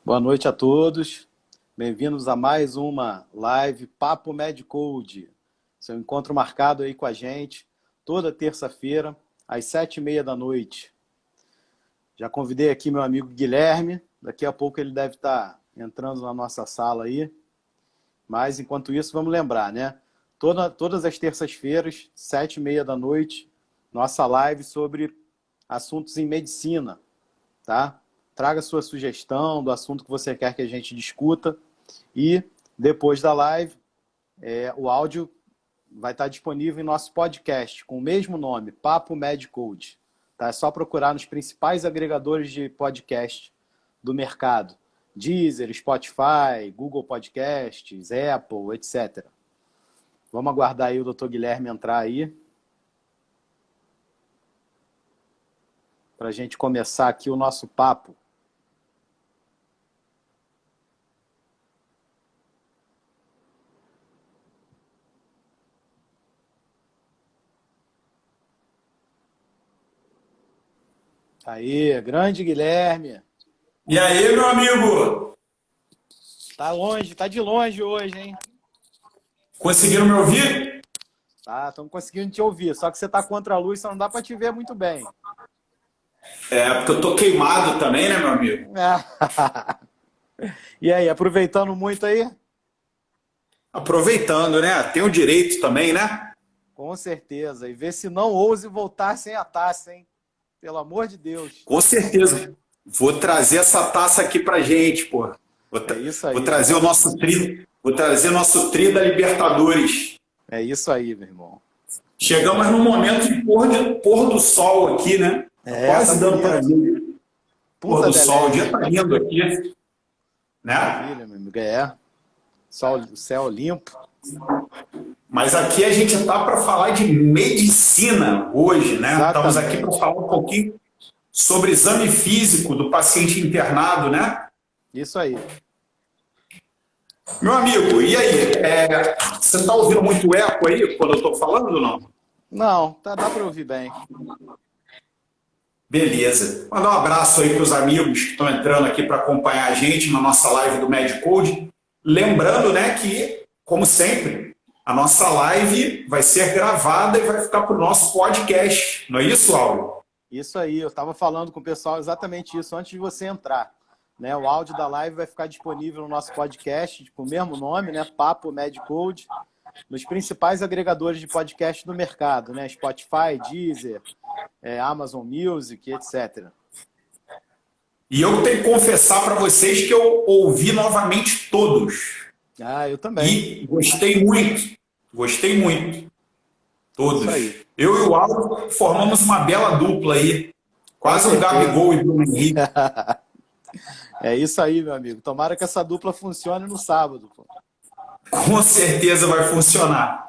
Boa noite a todos. Bem-vindos a mais uma live Papo MedCode. Seu encontro marcado aí com a gente toda terça-feira, às 7h30 da noite. Já convidei aqui meu amigo Guilherme. Daqui a pouco ele deve estar entrando na nossa sala aí. Mas, enquanto isso, vamos lembrar, né? Todas as terças-feiras, 7h30 da noite, nossa live sobre assuntos em medicina, tá? Traga sua sugestão do assunto que você quer que a gente discuta. E, depois da live, o áudio vai estar disponível em nosso podcast, com o mesmo nome, Papo MedCode. Tá? É só procurar nos principais agregadores de podcast do mercado. Deezer, Spotify, Google Podcasts, Apple, etc. Vamos aguardar aí o Dr. Guilherme entrar aí, para a gente começar aqui o nosso papo. Aí, grande Guilherme. E aí, meu amigo? Tá longe, tá de longe hoje, hein? Conseguiram me ouvir? Tá, estamos conseguindo te ouvir, só que você tá contra a luz, só não dá para te ver muito bem. Porque eu tô queimado também, né, meu amigo? E aí, aproveitando muito aí? Aproveitando, né? Tem o direito também, né? Com certeza. E vê se não ouse voltar sem a taça, hein? Pelo amor de Deus. Com certeza. Vou trazer essa taça aqui pra gente, pô. É isso aí. Vou trazer o nosso tri. Vou trazer o nosso tri da Libertadores. É isso aí, meu irmão. Chegamos no momento de pôr do sol aqui, né? Quase tá dando para ver. Pôr do sol, o dia tá lindo aqui. Né? Maravilha, meu amigo. O céu limpo. Mas aqui a gente está para falar de medicina hoje, né? Exatamente. Estamos aqui para falar um pouquinho sobre exame físico do paciente internado, né? Isso aí. Meu amigo, e aí? Você está ouvindo muito eco aí quando eu estou falando ou não? Não, dá para ouvir bem. Beleza. Mandar um abraço aí para os amigos que estão entrando aqui para acompanhar a gente na nossa live do MedCode. Lembrando, né, que, como sempre, a nossa live vai ser gravada e vai ficar para o nosso podcast. Não é isso, Áureo? Isso aí. Eu estava falando com o pessoal exatamente isso antes de você entrar. Né, o áudio da live vai ficar disponível no nosso podcast, com o mesmo nome, né, Papo MedCode, nos principais agregadores de podcast do mercado, né, Spotify, Deezer, Amazon Music, etc. E eu tenho que confessar para vocês que eu ouvi novamente todos. Eu também. E gostei muito. Gostei muito. Todos. Eu e o Álvaro formamos uma bela dupla aí. Quase um Gabigol e Bruno Henrique. É isso aí, meu amigo. Tomara que essa dupla funcione no sábado. Pô. Com certeza vai funcionar.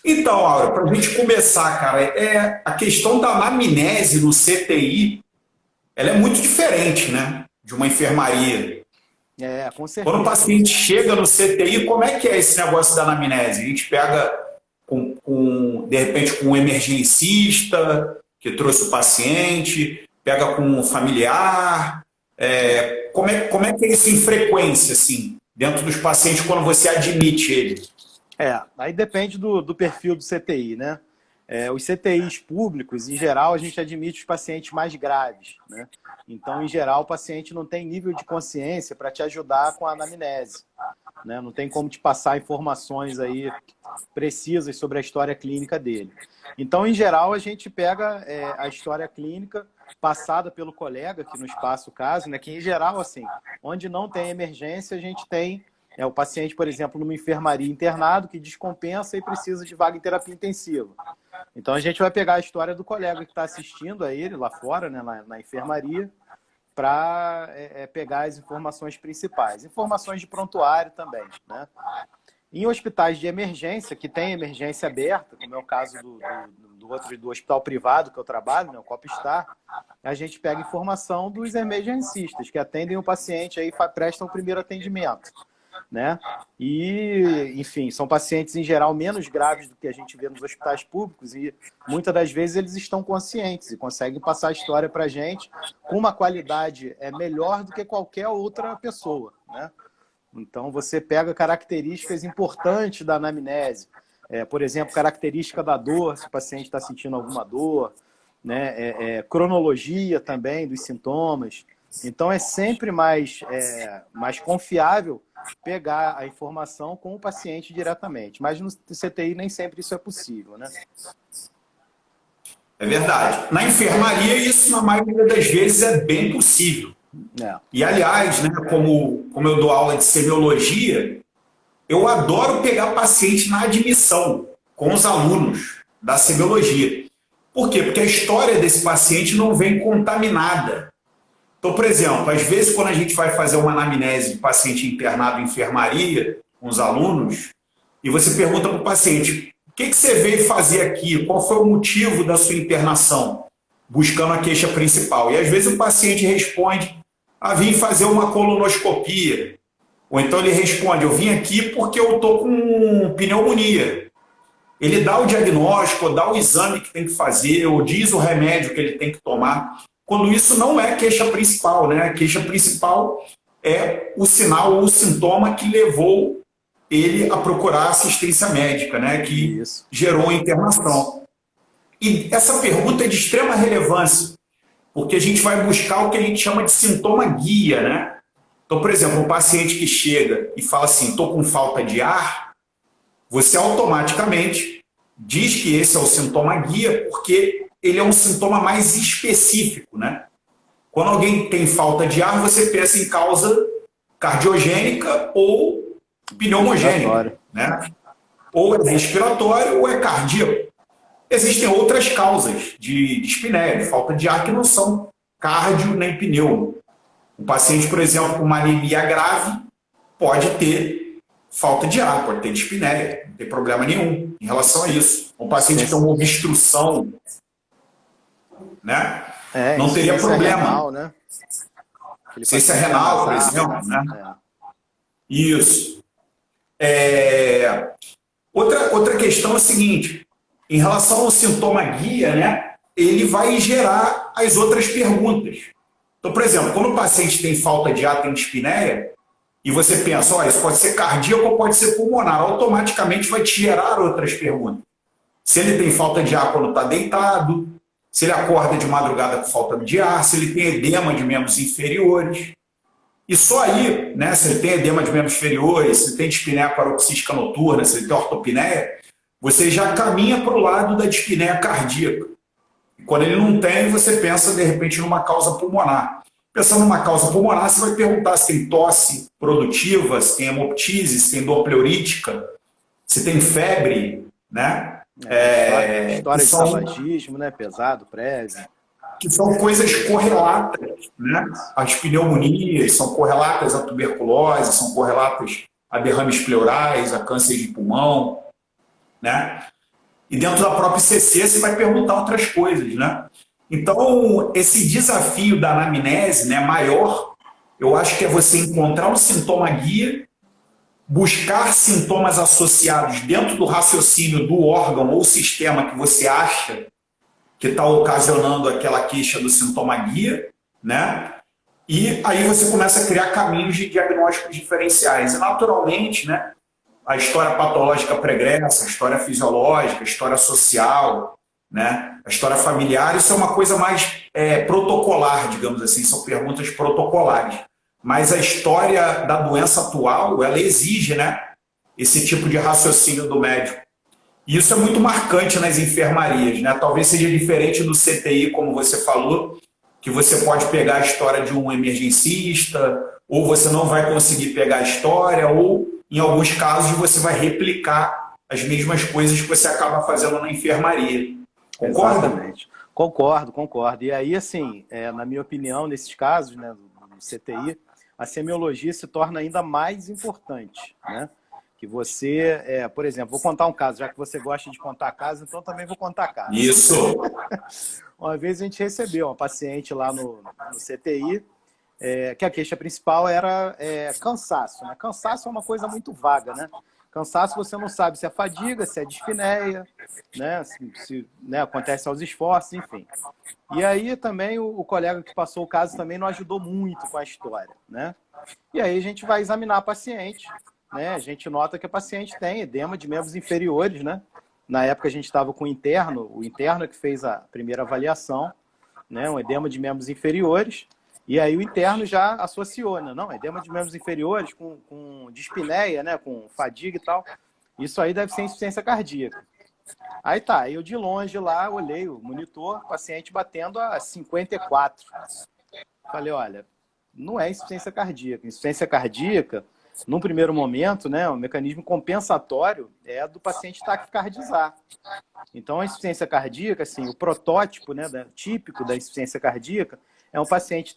Então, Aura, para a gente começar, cara, a questão da anamnese no CTI, ela é muito diferente, né? De uma enfermaria. Com certeza. Quando o paciente chega no CTI, como é que é esse negócio da anamnese? A gente pega, de repente, com um emergencista que trouxe o paciente, pega com um familiar. Como é que é isso em frequência, assim, dentro dos pacientes quando você admite ele? Aí depende do perfil do CTI, né? Os CTIs públicos, em geral, a gente admite os pacientes mais graves, né? Então, em geral, o paciente não tem nível de consciência para te ajudar com a anamnese, né? Não tem como te passar informações aí precisas sobre a história clínica dele. Então, em geral, a gente pega a história clínica passada pelo colega, que nos passa o caso, né? Que, em geral, assim, onde não tem emergência, a gente tem o paciente, por exemplo, numa enfermaria internado que descompensa e precisa de vaga em terapia intensiva. Então, a gente vai pegar a história do colega que está assistindo a ele lá fora, né, na enfermaria, para pegar as informações principais. Informações de prontuário também, né? Em hospitais de emergência, que tem emergência aberta, como é o caso do hospital privado que eu trabalho, né, o Copstar, a gente pega informação dos emergencistas, que atendem o paciente aí, prestam o primeiro atendimento. né? E, enfim, são pacientes, em geral, menos graves do que a gente vê nos hospitais públicos e, muitas das vezes, eles estão conscientes e conseguem passar a história para a gente com uma qualidade melhor do que qualquer outra pessoa, né? Então, você pega características importantes da anamnese, por exemplo, característica da dor, se o paciente está sentindo alguma dor, né? Cronologia também dos sintomas. Então, é sempre mais confiável pegar a informação com o paciente diretamente. Mas no CTI nem sempre isso é possível, né? É verdade. Na enfermaria, isso, na maioria das vezes, é bem possível. E, aliás, né, como eu dou aula de semiologia, eu adoro pegar paciente na admissão com os alunos da semiologia. Por quê? Porque a história desse paciente não vem contaminada. Então, por exemplo, às vezes quando a gente vai fazer uma anamnese de paciente internado em enfermaria com os alunos, e você pergunta para o paciente, o que você veio fazer aqui? Qual foi o motivo da sua internação? Buscando a queixa principal. E às vezes o paciente responde, vim fazer uma colonoscopia. Ou então ele responde, eu vim aqui porque eu estou com pneumonia. Ele dá o diagnóstico, dá o exame que tem que fazer, ou diz o remédio que ele tem que tomar, quando isso não é queixa principal, né? A queixa principal é o sinal ou o sintoma que levou ele a procurar assistência médica, né? Que gerou a internação. E essa pergunta é de extrema relevância, porque a gente vai buscar o que a gente chama de sintoma guia, né? Então, por exemplo, um paciente que chega e fala assim, estou com falta de ar, você automaticamente diz que esse é o sintoma guia, porque ele é um sintoma mais específico, né? Quando alguém tem falta de ar, você pensa em causa cardiogênica ou pneumogênica, né? Ou é respiratório ou é cardíaco. Existem outras causas de dispneia, de falta de ar, que não são cardio nem pneu. Um paciente, por exemplo, com uma anemia grave pode ter falta de ar, pode ter dispneia, não tem problema nenhum em relação a isso. Um paciente que tem uma obstrução, né? Não teria problema. Renal, né? Ciência renal, por exemplo. Né? Isso. Outra questão é a seguinte, em relação ao sintoma guia, né, ele vai gerar as outras perguntas. Então, por exemplo, quando o paciente tem falta de ar, tem dispneia, e você pensa, olha, isso pode ser cardíaco ou pode ser pulmonar, automaticamente vai te gerar outras perguntas. Se ele tem falta de ar quando está deitado, se ele acorda de madrugada com falta de ar, se ele tem edema de membros inferiores. E só aí, né, se ele tem edema de membros inferiores, se ele tem dispneia paroxística noturna, se ele tem ortopneia, você já caminha para o lado da dispneia cardíaca. E quando ele não tem, você pensa, de repente, numa causa pulmonar. Pensando numa causa pulmonar, você vai perguntar se tem tosse produtiva, se tem hemoptise, se tem dor pleurítica, se tem febre, né? História de tabagismo, né? Pesado, prévio. Que são coisas correlatas, né? As pneumonias são correlatas à tuberculose, são correlatas a derrames pleurais, a câncer de pulmão, né? E dentro da própria ICC você vai perguntar outras coisas, né? Então, esse desafio da anamnese, né, maior, eu acho que é você encontrar um sintoma guia, buscar sintomas associados dentro do raciocínio do órgão ou sistema que você acha que está ocasionando aquela queixa do sintoma guia, né? E aí você começa a criar caminhos de diagnósticos diferenciais. E, naturalmente, né, a história patológica pregressa, a história fisiológica, a história social, né, a história familiar, isso é uma coisa mais protocolar, digamos assim, são perguntas protocolares. Mas a história da doença atual, ela exige, né, esse tipo de raciocínio do médico. E isso é muito marcante nas enfermarias, né? Talvez seja diferente do CTI, como você falou, que você pode pegar a história de um emergencista, ou você não vai conseguir pegar a história, ou, em alguns casos, você vai replicar as mesmas coisas que você acaba fazendo na enfermaria. Concorda? Exatamente. Concordo. E aí, assim, na minha opinião, nesses casos, né, do CTI, a semiologia se torna ainda mais importante, né? Que você, por exemplo, vou contar um caso, já que você gosta de contar casos, então também vou contar casos. Isso! Uma vez a gente recebeu uma paciente lá no CTI, que a queixa principal era cansaço, né? Cansaço é uma coisa muito vaga, né? Cansaço você não sabe se é fadiga, se é dispneia, né? Se né, acontece aos esforços, enfim. E aí também o colega que passou o caso também não ajudou muito com a história, né? E aí a gente vai examinar a paciente, né? A gente nota que a paciente tem edema de membros inferiores, né? Na época a gente estava com o interno que fez a primeira avaliação, né? Um edema de membros inferiores. E aí o interno já associou, né? Não, edema de membros inferiores com dispneia, né? Com fadiga e tal. Isso aí deve ser insuficiência cardíaca. Aí tá, eu de longe lá, olhei o monitor, paciente batendo a 54. Falei, olha, não é insuficiência cardíaca. Insuficiência cardíaca, num primeiro momento, né, o mecanismo compensatório é do paciente taquicardizar. Então, a insuficiência cardíaca, assim, o protótipo, né, típico da insuficiência cardíaca é um paciente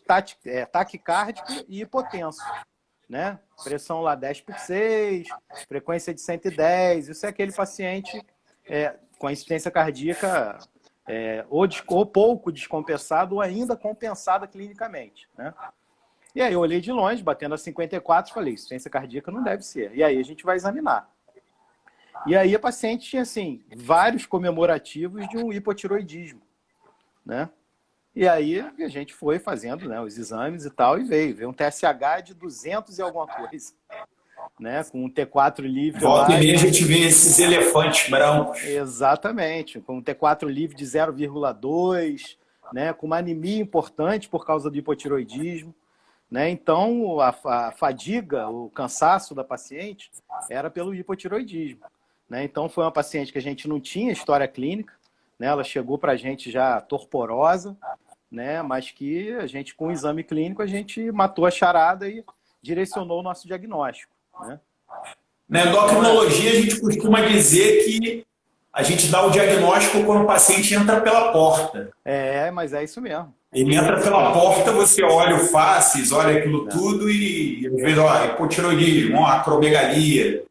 taquicárdico e hipotenso, né? Pressão lá 10/6, frequência de 110. Isso é aquele paciente com a insuficiência cardíaca ou pouco descompensado ou ainda compensada clinicamente, né? E aí eu olhei de longe, batendo a 54, falei, insuficiência cardíaca não deve ser. E aí a gente vai examinar. E aí a paciente tinha, assim, vários comemorativos de um hipotiroidismo, né? E aí a gente foi fazendo, né, os exames e tal, e veio um TSH de 200 e alguma coisa, né? Com um T4 livre. Volta e meia a gente vê esses elefantes brancos. Exatamente, com um T4 livre de 0,2, né? Com uma anemia importante por causa do hipotiroidismo. Né? Então, a fadiga, o cansaço da paciente era pelo hipotiroidismo. Né? Então, foi uma paciente que a gente não tinha história clínica, né? Ela chegou para a gente já torporosa, né? Mas que a gente, com o exame clínico, a gente matou a charada e direcionou o nosso diagnóstico. Né? Na endocrinologia, a gente costuma dizer que a gente dá o diagnóstico quando o paciente entra pela porta. Mas é isso mesmo. Ele entra pela porta, você olha o faces, olha aquilo tudo e às vezes, ó, hipotiroidismo, acromegalia,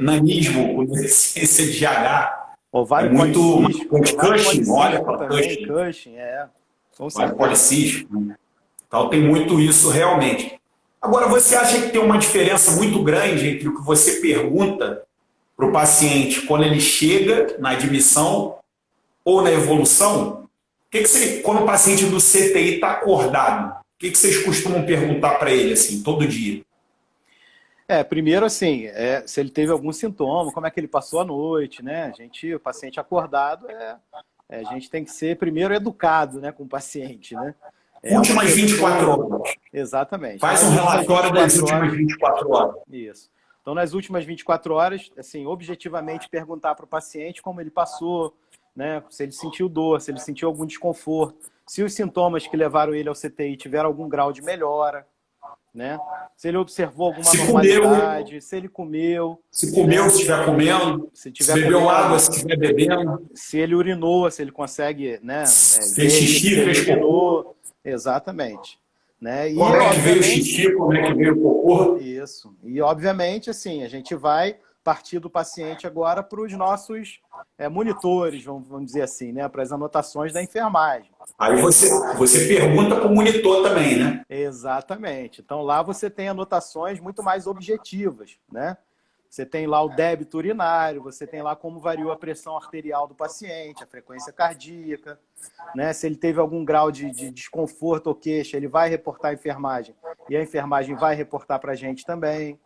nanismo, com deficiência de GH. Ovário muito Cushing, olha para Cushing. Ovário policístico. Então tem muito isso realmente. Agora, você acha que tem uma diferença muito grande entre o que você pergunta para o paciente quando ele chega na admissão ou na evolução? Quando o paciente do CTI está acordado, o que vocês costumam perguntar para ele, assim, todo dia? Primeiro, assim, se ele teve algum sintoma, como é que ele passou a noite, né? O paciente acordado, a gente tem que ser, primeiro, educado, né, com o paciente, né? Últimas 24 horas. Exatamente. Faz um relatório das últimas 24 horas. Isso. Então, nas últimas 24 horas, assim, objetivamente perguntar para o paciente como ele passou, né? Se ele sentiu dor, se ele sentiu algum desconforto, se os sintomas que levaram ele ao CTI tiveram algum grau de melhora, né? Se ele observou alguma normalidade, se ele comeu. Se comeu, né? Se estiver comendo. Se bebeu água, se estiver bebendo. Se ele urinou, se ele consegue, né? Fez xixi, fez cocô. Exatamente. Né? Como é que veio o xixi, como é que veio o cocô. Isso. E, obviamente, assim, a gente vai partir do paciente agora para os nossos monitores, vamos dizer assim, né? Para as anotações da enfermagem. Aí você pergunta para o monitor também, né? Exatamente. Então, lá você tem anotações muito mais objetivas, né? Você tem lá o débito urinário, você tem lá como variou a pressão arterial do paciente, a frequência cardíaca, né? Se ele teve algum grau de desconforto ou queixa, ele vai reportar à enfermagem e a enfermagem vai reportar para a gente também.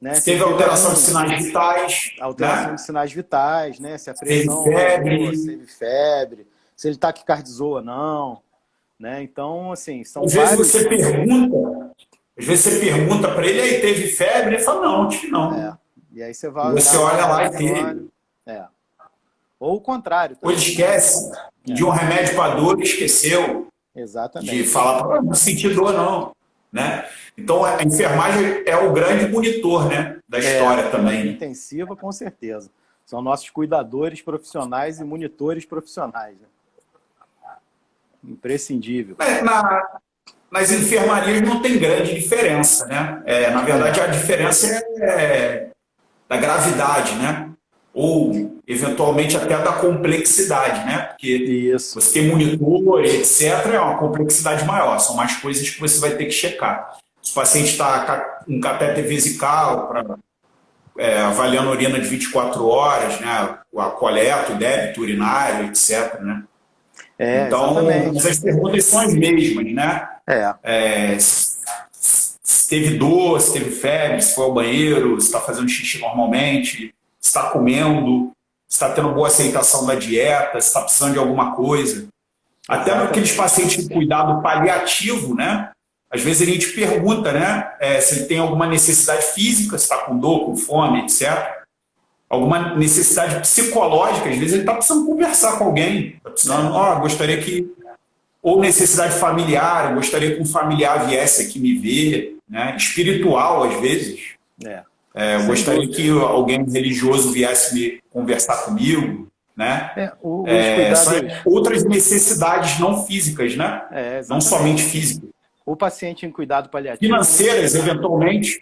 Né? Se teve alteração de sinais vitais. Alteração de sinais vitais, né? Se a pressão teve febre, se ele taquicardizou ou não. Né? Então, assim, são vários... Às vezes você pergunta para ele, aí teve febre? Ele fala, não, tive não. E aí você vai... Você olha lá e teve. Ou o contrário. Ou ele esquece de um remédio para dor e esqueceu. Exatamente. De falar, não senti dor não. Né? Então, a enfermagem é o grande monitor, né, da história também. Intensiva, com certeza. São nossos cuidadores profissionais e monitores profissionais. Né? Imprescindível. Nas enfermarias não tem grande diferença, né? Na verdade, a diferença é da gravidade, né? Ou eventualmente até da complexidade, né? Porque Isso. você tem monitor, etc., é uma complexidade maior, são mais coisas que você vai ter que checar. Se o paciente está com catéter vesical, avaliando a urina de 24 horas, né? A coleta, o débito urinário, etc., né? Então, as perguntas são as mesmas, né? Se teve dor, se teve febre, se foi ao banheiro, se está fazendo xixi normalmente, se está comendo, se está tendo boa aceitação da dieta, se está precisando de alguma coisa. Até naqueles pacientes de cuidado paliativo, né? Às vezes a gente pergunta, né? Se ele tem alguma necessidade física, se está com dor, com fome, etc. Alguma necessidade psicológica, às vezes ele está precisando conversar com alguém, está precisando, gostaria que... Ou necessidade familiar, eu gostaria que um familiar viesse aqui me ver, né? Espiritual, às vezes. Eu gostaria que alguém religioso viesse me conversar comigo, né? São outras necessidades não físicas, né? Não somente físicas. O paciente em cuidado paliativo... Financeiras, eventualmente.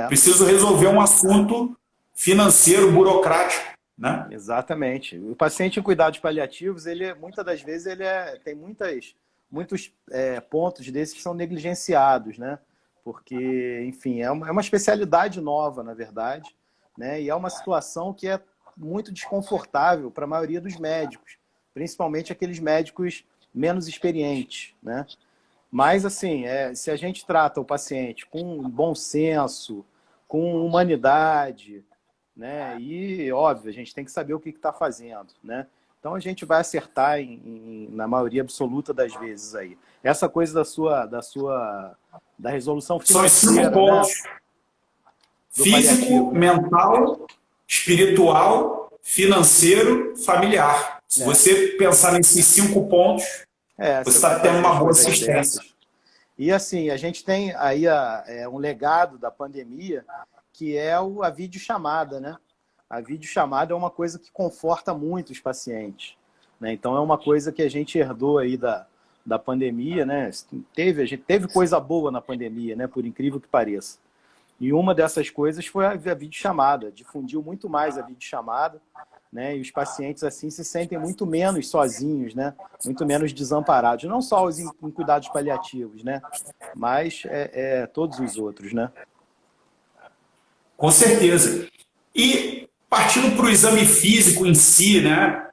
Preciso resolver um assunto financeiro, burocrático, né? Exatamente. O paciente em cuidados paliativos, muitas das vezes, tem muitos pontos desses que são negligenciados, né? Porque, enfim, é uma especialidade nova, na verdade, né? E é uma situação que é muito desconfortável para a maioria dos médicos, principalmente aqueles médicos menos experientes, né? Mas, assim, se a gente trata o paciente com bom senso, com humanidade, né? E, óbvio, a gente tem que saber o que está fazendo, né? Então, a gente vai acertar na maioria absoluta das vezes aí. Essa coisa da resolução financeira... São 5 pontos. Né? Físico, mental, espiritual, financeiro, familiar. Se você pensar nesses 5 pontos, você está tendo uma boa assistência. E, assim, a gente tem aí um legado da pandemia, que é a videochamada, né? A videochamada é uma coisa que conforta muito os pacientes, né? Então, é uma coisa que a gente herdou aí da pandemia, né? A gente teve coisa boa na pandemia, né? Por incrível que pareça. E uma dessas coisas foi a videochamada. Difundiu muito mais a videochamada, né? E os pacientes, assim, se sentem muito menos sozinhos, né? Muito menos desamparados. Não só os em cuidados paliativos, né? Mas todos os outros, né? Com certeza. E partindo para o exame físico em si, né?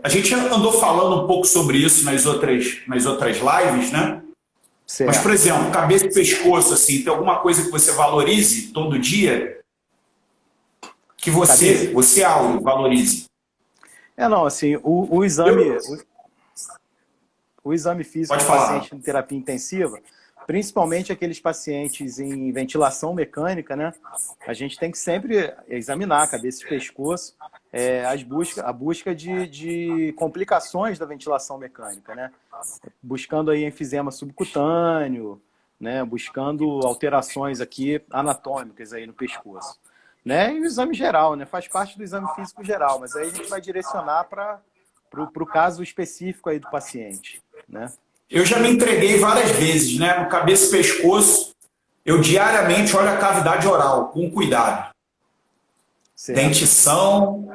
A gente andou falando um pouco sobre isso nas outras lives, né? Certo. Mas, por exemplo, cabeça e pescoço, assim, tem alguma coisa que você valorize todo dia? Que você Auro, valorize? Não, assim, o exame físico do paciente em terapia intensiva, principalmente aqueles pacientes em ventilação mecânica, né? A gente tem que sempre examinar a cabeça e pescoço, a busca de complicações da ventilação mecânica, né? Buscando aí enfisema subcutâneo, né? Buscando alterações aqui anatômicas aí no pescoço, né? E o exame geral, né? Faz parte do exame físico geral, mas aí a gente vai direcionar para o caso específico aí do paciente, né? Eu já me entreguei várias vezes, né? No cabeça e pescoço, eu diariamente olho a cavidade oral, com cuidado. Certo. Dentição,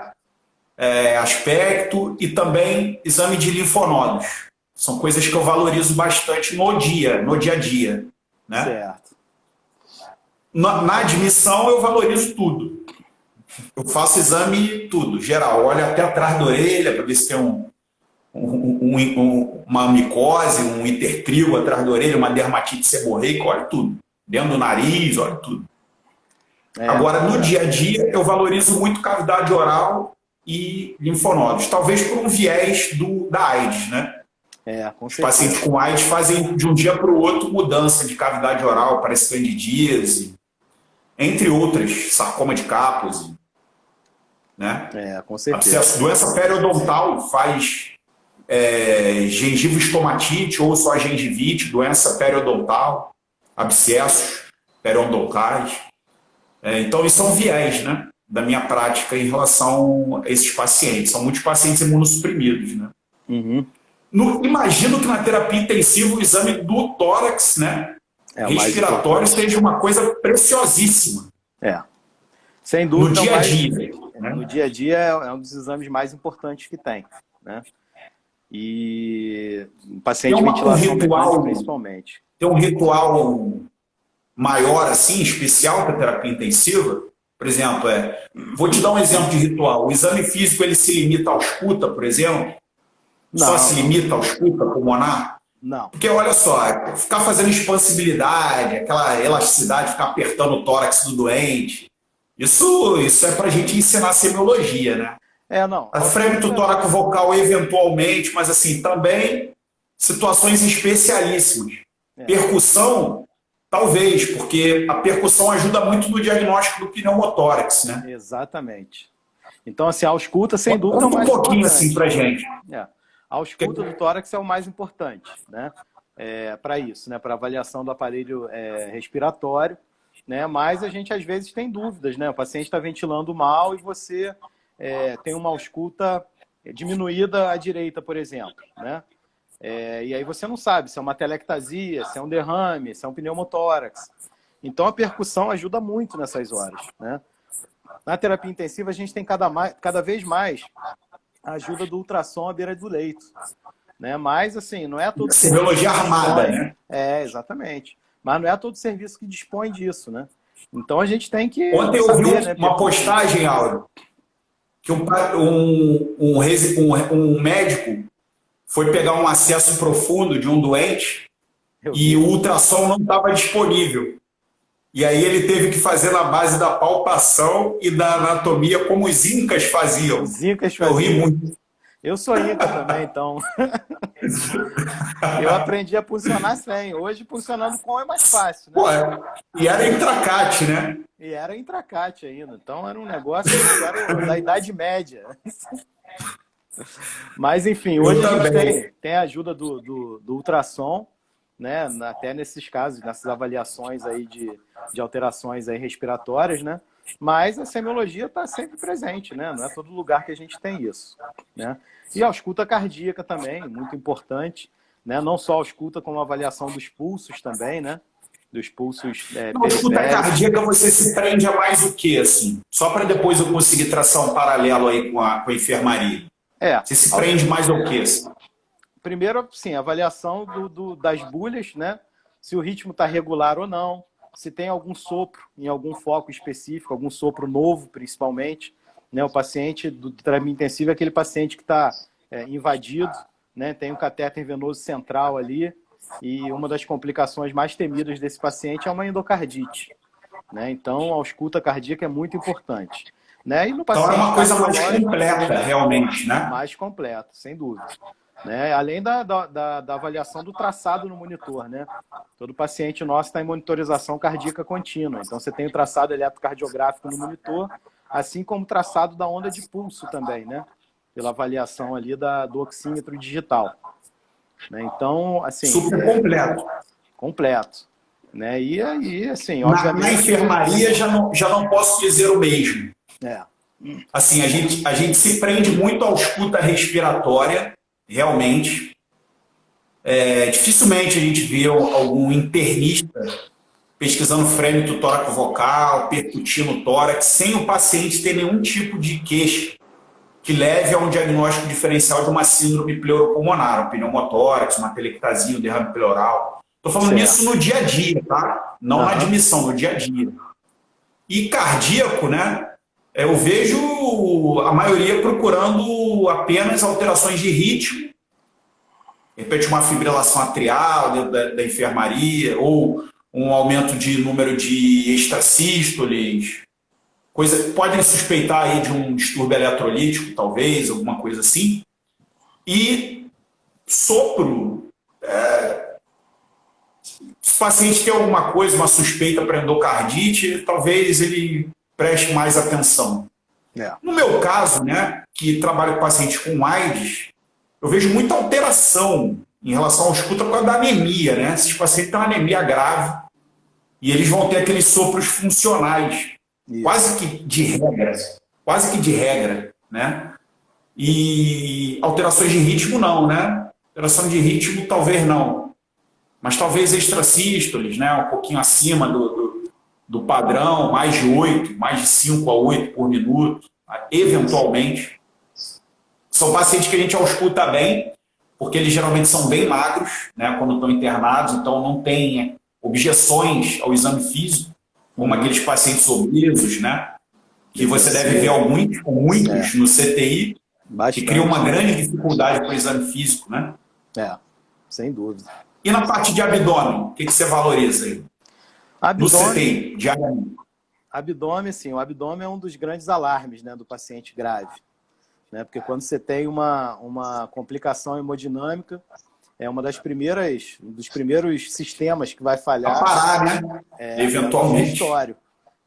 aspecto e também exame de linfonodos. São coisas que eu valorizo bastante no dia a dia. Né? Certo. Na admissão, eu valorizo tudo. Eu faço exame tudo, geral. Olho até atrás da orelha para ver se tem uma micose, um intertrio atrás da orelha, uma dermatite seborreica, olho tudo. Dentro do nariz, olho tudo. Agora, no dia a dia, eu valorizo muito cavidade oral e linfonodos. Talvez por um viés da AIDS, né? Os pacientes com AIDS fazem de um dia para o outro mudança de cavidade oral, parece candidíase, entre outras, sarcoma de Kaposi, né? Com certeza. A doença periodontal faz gengivoestomatite ou só gengivite, doença periodontal, abscessos periodoncais. Então, isso é um viés, né, da minha prática em relação a esses pacientes. São muitos pacientes imunossuprimidos, né? Uhum. Imagino que na terapia intensiva o exame do tórax, né, respiratório seja uma coisa preciosíssima. Sem dúvida. No dia a dia. né? No dia a dia é um dos exames mais importantes que tem, né? E o paciente de ventilação mecânica, principalmente. Tem um ritual maior, assim, especial para terapia intensiva? Por exemplo, vou te dar um exemplo de ritual. O exame físico, ele se limita à ausculta, por exemplo? Só se limita à ausculta pulmonar? Não. Porque, olha só, ficar fazendo expansibilidade, aquela elasticidade, ficar apertando o tórax do doente, isso é para a gente ensinar semiologia, né? Não. A frêmito tóraco vocal, eventualmente, mas assim, também situações especialíssimas. Percussão, talvez, porque a percussão ajuda muito no diagnóstico do pneumotórax, né? Exatamente. Então, assim, a ausculta, sem dúvida, é o mais importante. Um pouquinho importante. Assim pra gente. A ausculta do tórax é o mais importante, né? Para isso, né? Para avaliação do aparelho respiratório, né? Mas a gente, às vezes, tem dúvidas, né? O paciente está ventilando mal e você tem uma ausculta diminuída à direita, por exemplo, né? E aí você não sabe se é uma telectasia, se é um derrame, se é um pneumotórax. Então a percussão ajuda muito nessas horas, né? Na terapia intensiva a gente tem cada vez mais a ajuda do ultrassom à beira do leito, né? Mas assim, não é todo semiologia armada, né? Exatamente. Mas não é todo serviço que dispõe disso, né? Então a gente tem que Ontem eu vi uma postagem, Áureo, que um médico foi pegar um acesso profundo de um doente e o ultrassom não estava disponível. E aí ele teve que fazer na base da palpação e da anatomia como os incas faziam. Os incas faziam. Eu ri muito. Eu sou inca também, então. Eu aprendi a funcionar sem. Hoje, funcionando com é mais fácil, né? Pô, e era intracate, né? E era intracate ainda. Então era um negócio que era da Idade Média. Mas, enfim, hoje a gente tem a ajuda do ultrassom, né? Até nesses casos, nessas avaliações aí de alterações aí respiratórias, né? Mas a semiologia está sempre presente, né? Não é todo lugar que a gente tem isso, né? E a ausculta cardíaca também, muito importante, né? Não só a ausculta, como a avaliação dos pulsos também, né? Dos pulsos Na ausculta cardíaca você se prende a mais o quê, assim? Só para depois eu conseguir traçar um paralelo aí com a enfermaria. Você se prende mais ao quê, assim? Primeiro, sim, a avaliação das bulhas, né? Se o ritmo está regular ou não, se tem algum sopro em algum foco específico, algum sopro novo, principalmente, né? O paciente do terapia intensiva é aquele paciente que está invadido, né? Tem um catéter venoso central ali e uma das complicações mais temidas desse paciente é uma endocardite, né? Então, a ausculta cardíaca é muito importante, né? E no paciente, então é uma coisa mais completa, realmente, né? Mais completa, sem dúvida. Né? Além da avaliação do traçado no monitor, né? Todo paciente nosso está em monitorização cardíaca contínua. Então, você tem o traçado eletrocardiográfico no monitor, assim como o traçado da onda de pulso também, né? Pela avaliação ali do oxímetro digital. Né? Então, assim... Super completo. Completo. Né? E aí, assim... Na enfermaria já não posso dizer o mesmo. Assim, a gente se prende muito à ausculta respiratória, realmente. Dificilmente a gente vê algum internista pesquisando frêmito tóraco-vocal, percutindo o tórax, sem o paciente ter nenhum tipo de queixa que leve a um diagnóstico diferencial de uma síndrome pleuropulmonar, um pneumotórax, uma telectasia, um derrame pleural. Estou falando disso no dia a dia, tá? Não na admissão, no dia a dia. E cardíaco, né? Eu vejo a maioria procurando apenas alterações de ritmo, de repente uma fibrilação atrial dentro da enfermaria, ou um aumento de número de extrasístoles, podem suspeitar aí de um distúrbio eletrolítico, talvez, alguma coisa assim. E sopro, se o paciente tem alguma coisa, uma suspeita para endocardite, talvez ele preste mais atenção. No meu caso, né, que trabalho com pacientes com AIDS, eu vejo muita alteração em relação à ausculta por causa da anemia, né? Esses pacientes têm uma anemia grave e eles vão ter aqueles sopros funcionais, quase que de regra, né? E alterações de ritmo não, né? Alteração de ritmo talvez não, mas talvez extrasístoles, né? Um pouquinho acima do padrão, mais de 8, mais de 5 a 8 por minuto. eventualmente. São pacientes que a gente ausculta bem, porque eles geralmente são bem magros, né, quando estão internados, então não tem objeções ao exame físico, como aqueles pacientes obesos, né, que você deve ver muitos no CTI, que criam uma grande dificuldade para o exame físico, né? Sem dúvida. E na parte de abdômen, o que você valoriza aí? No CTI, diariamente? Abdômen, sim, o abdômen é um dos grandes alarmes, né, do paciente grave. Né? Porque quando você tem uma complicação hemodinâmica, é um dos primeiros sistemas que vai falhar. Para parar, né? Eventualmente.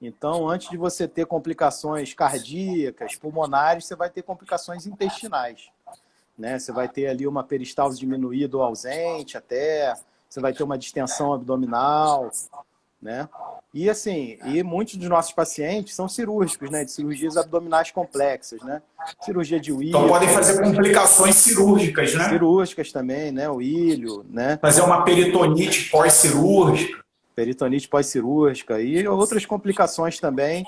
Então, antes de você ter complicações cardíacas, pulmonares, você vai ter complicações intestinais. Né? Você vai ter ali uma peristalse diminuída ou ausente até, você vai ter uma distensão abdominal, né? E assim, muitos dos nossos pacientes são cirúrgicos, né? De cirurgias abdominais complexas, né? Cirurgia de ilho. Então podem fazer complicações cirúrgicas, né? Cirúrgicas também, né? O ilho, né? Fazer uma peritonite pós-cirúrgica. Peritonite pós-cirúrgica e outras complicações também,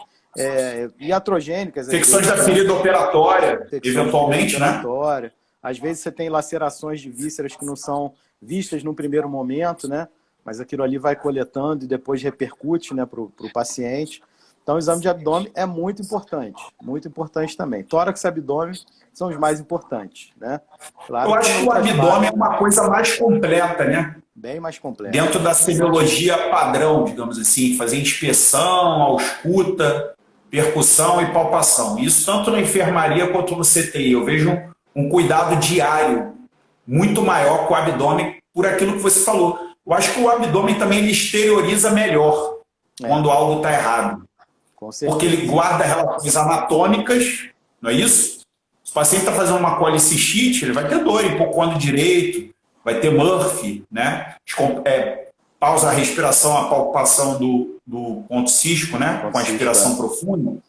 iatrogênicas. Infecções da ferida operatória, eventualmente, né? Às vezes você tem lacerações de vísceras que não são vistas no primeiro momento, né? Mas aquilo ali vai coletando e depois repercute, né, para o paciente. Então, o exame de abdômen é muito importante também. Tórax e abdômen são os mais importantes, né? Claro, eu acho que o abdômen é uma coisa mais completa, né? Bem mais completa. Dentro da semiologia padrão, digamos assim, fazer inspeção, ausculta, percussão e palpação. Isso tanto na enfermaria quanto no CTI. Eu vejo um cuidado diário muito maior com o abdômen por aquilo que você falou. Eu acho que o abdômen também ele exterioriza melhor quando algo está errado. Porque ele guarda relações anatômicas, não é isso? Se o paciente está fazendo uma colicistite, ele vai ter dor em hipocôndrio direito, vai ter Murphy, né? Pausa a respiração, a palpação do ponto cístico, né? Com a respiração profunda.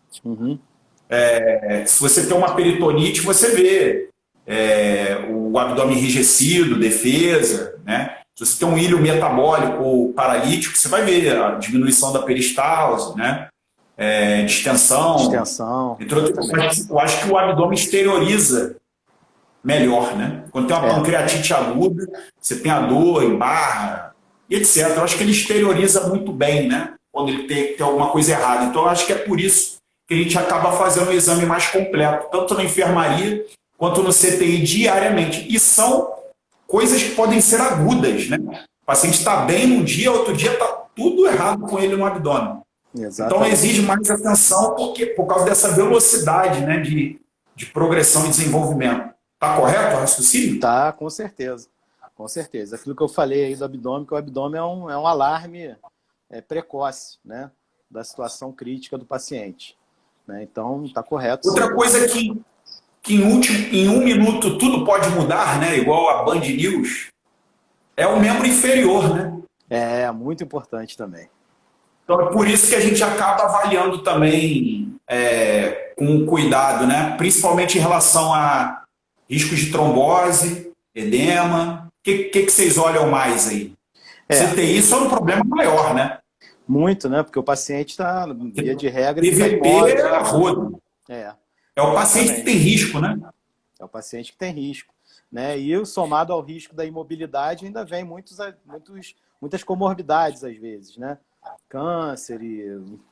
Se você tem uma peritonite, você vê o abdômen enrijecido, defesa, né? Se você tem um ilho metabólico ou paralítico, você vai ver a diminuição da peristalse, né? Distensão. Eu acho que o abdômen exterioriza melhor, né? Quando tem uma pancreatite aguda, você tem a dor em barra, e etc. Eu acho que ele exterioriza muito bem, né? Quando ele tem alguma coisa errada. Então, eu acho que é por isso que a gente acaba fazendo um exame mais completo, tanto na enfermaria quanto no CTI diariamente. E são coisas que podem ser agudas, né? O paciente está bem num dia, outro dia está tudo errado com ele no abdômen. Exatamente. Então exige mais atenção por causa dessa velocidade, né, de progressão e desenvolvimento. Está correto o raciocínio? Está, com certeza. Com certeza. Aquilo que eu falei aí do abdômen, que o abdômen é um alarme precoce, né, da situação crítica do paciente. Né? Então, está correto. Outra coisa que em um minuto tudo pode mudar, né? Igual a Band News, é o membro inferior, né? É muito importante também. Então é por isso que a gente acaba avaliando também com cuidado, né? Principalmente em relação a riscos de trombose, edema. O que vocês olham mais aí? CTI só é um problema maior, né? Muito, né? Porque o paciente está, via de regra... PVP é a roda. É o paciente que tem risco, né? É o paciente que tem risco. Né? E somado ao risco da imobilidade, ainda vem muitas comorbidades, às vezes, né? Câncer,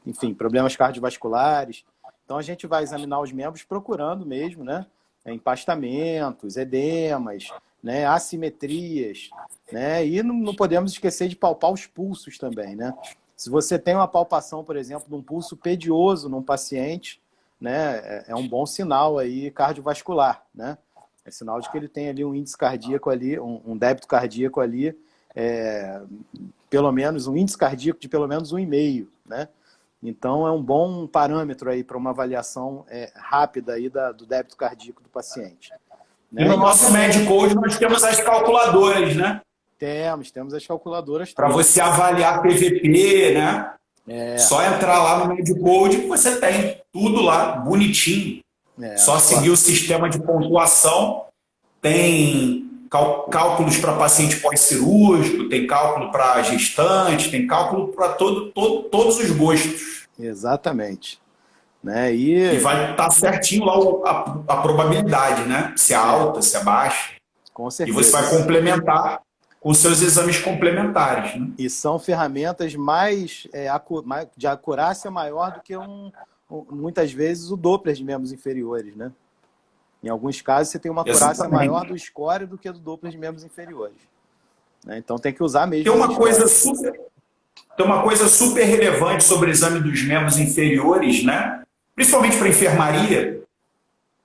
enfim, problemas cardiovasculares. Então, a gente vai examinar os membros procurando mesmo, né? Empastamentos, edemas, né? Assimetrias. Né? E não podemos esquecer de palpar os pulsos também, né? Se você tem uma palpação, por exemplo, de um pulso pedioso num paciente, né, é um bom sinal aí cardiovascular, né? É sinal de que ele tem ali um índice cardíaco ali, um débito cardíaco ali, pelo menos um índice cardíaco de pelo menos 1,5, né? Então é um bom parâmetro aí para uma avaliação rápida aí do débito cardíaco do paciente. Né? E no nosso Medcode nós temos as calculadoras, né? Temos as calculadoras. Para você avaliar PVP, né? Só entrar lá no Medcode que você tem tudo lá, bonitinho. Só seguir o sistema de pontuação. Tem cálculos para paciente pós-cirúrgico, tem cálculo para gestante, tem cálculo para todos os gostos. Exatamente. né? E vai estar certinho lá a probabilidade, né? Se é alta, se é baixa. Com E você certeza. vai complementar com seus exames complementares, né? E são ferramentas de acurácia maior do que muitas vezes o Doppler de membros inferiores, né? Em alguns casos você tem uma acurácia maior do score do que do Doppler de membros inferiores, né? Então tem que usar mesmo. Tem uma coisa super relevante sobre o exame dos membros inferiores, né? Principalmente para enfermaria,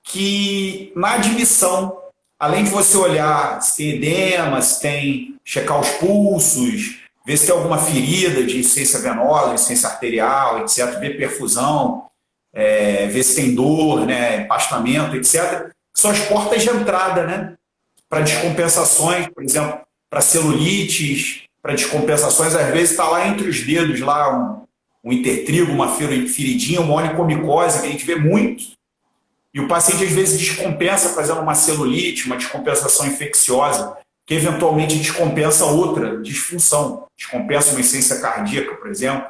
que na admissão, além de você olhar se tem edema, se tem checar os pulsos, ver se tem alguma ferida de insuficiência venosa, insuficiência arterial, etc., ver perfusão, ver se tem dor, né, empastamento, etc., são as portas de entrada, né? Para descompensações, por exemplo, para celulites, para descompensações, às vezes está lá entre os dedos, lá um intertrigo, uma feridinha, uma onycomicose, que a gente vê muito. E o paciente, às vezes, descompensa fazendo uma celulite, uma descompensação infecciosa, que eventualmente descompensa outra disfunção. Descompensa uma insuficiência cardíaca, por exemplo.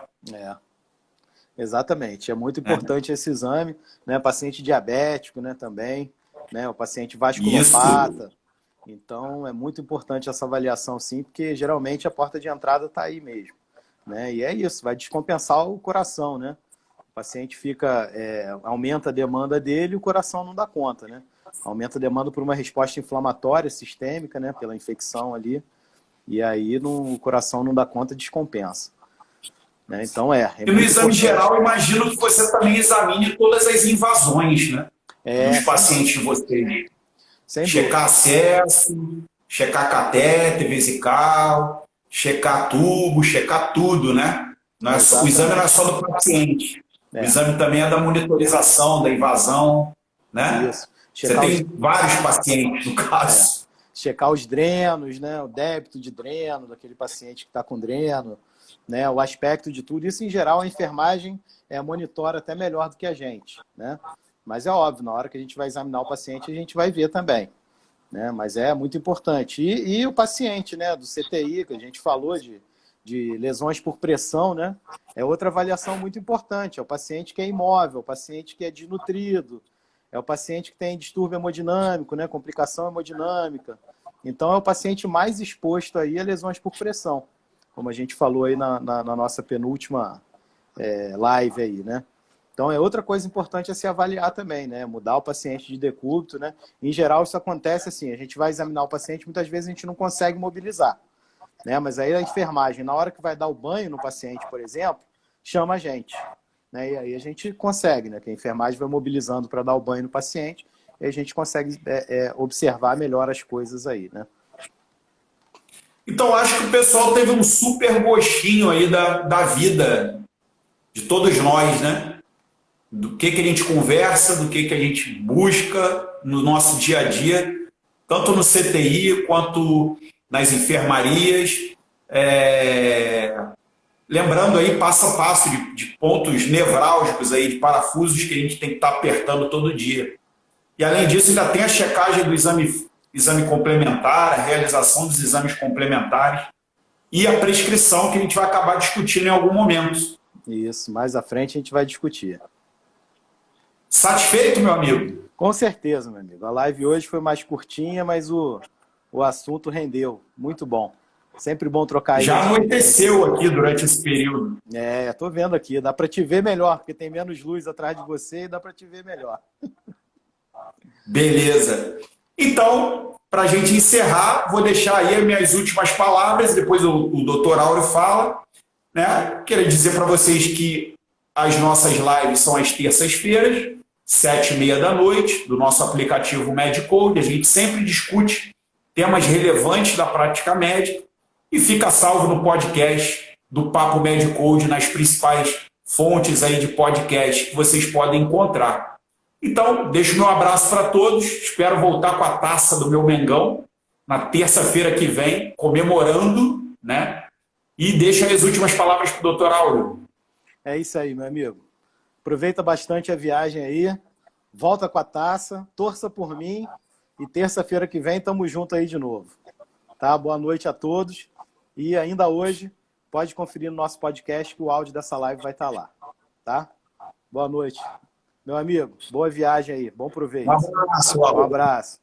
Exatamente. É muito importante esse exame, né? Paciente diabético, né, também, né? O paciente vasculopata. Isso. Então, é muito importante essa avaliação, sim, porque geralmente a porta de entrada está aí mesmo, né? E é isso, vai descompensar o coração, né? O paciente aumenta a demanda dele e o coração não dá conta, né? Aumenta a demanda por uma resposta inflamatória sistêmica, né? Pela infecção ali. E aí o coração não dá conta e descompensa. Né? Então e no exame geral, imagino que você também examine todas as invasões, né? Dos pacientes de vocês. Checar acesso, checar catéter vesical, checar tubo, checar tudo, né? O exame não é só do paciente. O exame também é da monitorização, da invasão, né? Isso. Você tem vários pacientes, no caso. Checar os drenos, né? O débito de dreno daquele paciente que está com dreno, né? O aspecto de tudo. Isso, em geral, a enfermagem monitora até melhor do que a gente, né? Mas é óbvio, na hora que a gente vai examinar o paciente, a gente vai ver também, né? Mas é muito importante. E o paciente, né, do CTI, que a gente falou de lesões por pressão, né? É outra avaliação muito importante. É o paciente que é imóvel, o paciente que é desnutrido, é o paciente que tem distúrbio hemodinâmico, né? Complicação hemodinâmica. Então, é o paciente mais exposto aí a lesões por pressão, como a gente falou aí na nossa penúltima live aí, né? Então, é outra coisa importante a se avaliar também, né? Mudar o paciente de decúbito, né? Em geral, isso acontece assim, a gente vai examinar o paciente, muitas vezes a gente não consegue mobilizar, né? Mas aí a enfermagem, na hora que vai dar o banho no paciente, por exemplo, chama a gente, né? E aí a gente consegue, né? Que a enfermagem vai mobilizando para dar o banho no paciente e a gente consegue observar melhor as coisas aí, né? Então, acho que o pessoal teve um super gostinho aí da vida de todos nós, né? Do que a gente conversa, do que a gente busca no nosso dia a dia, tanto no CTI quanto nas enfermarias. Lembrando aí passo a passo de pontos nevrálgicos aí, de parafusos que a gente tem que estar apertando todo dia. E além disso, ainda tem a checagem do exame complementar, a realização dos exames complementares e a prescrição que a gente vai acabar discutindo em algum momento. Isso, mais à frente a gente vai discutir. Satisfeito, meu amigo? Com certeza, meu amigo. A live hoje foi mais curtinha, mas o assunto rendeu. Muito bom. Sempre bom trocar aí. Já anoiteceu aqui durante esse período. Tô vendo aqui. Dá para te ver melhor, porque tem menos luz atrás de você e dá para te ver melhor. Beleza. Então, para a gente encerrar, vou deixar aí as minhas últimas palavras, depois o Dr. Áureo fala, né? Quero dizer para vocês que as nossas lives são às terças-feiras, 19h30, do nosso aplicativo MedCode. A gente sempre discute temas relevantes da prática médica e fica salvo no podcast do Papo MedCode nas principais fontes aí de podcast que vocês podem encontrar. Então, deixo meu abraço para todos. Espero voltar com a taça do meu Mengão na terça-feira que vem, comemorando, né? E deixo as últimas palavras para o Dr. Áureo. É isso aí, meu amigo. Aproveita bastante a viagem aí. Volta com a taça, torça por mim. E terça-feira que vem estamos juntos aí de novo. Tá? Boa noite a todos. E ainda hoje, pode conferir no nosso podcast que o áudio dessa live vai estar lá. Tá? Boa noite. Meu amigo, boa viagem aí. Bom proveito. Um abraço, Um Laura. abraço.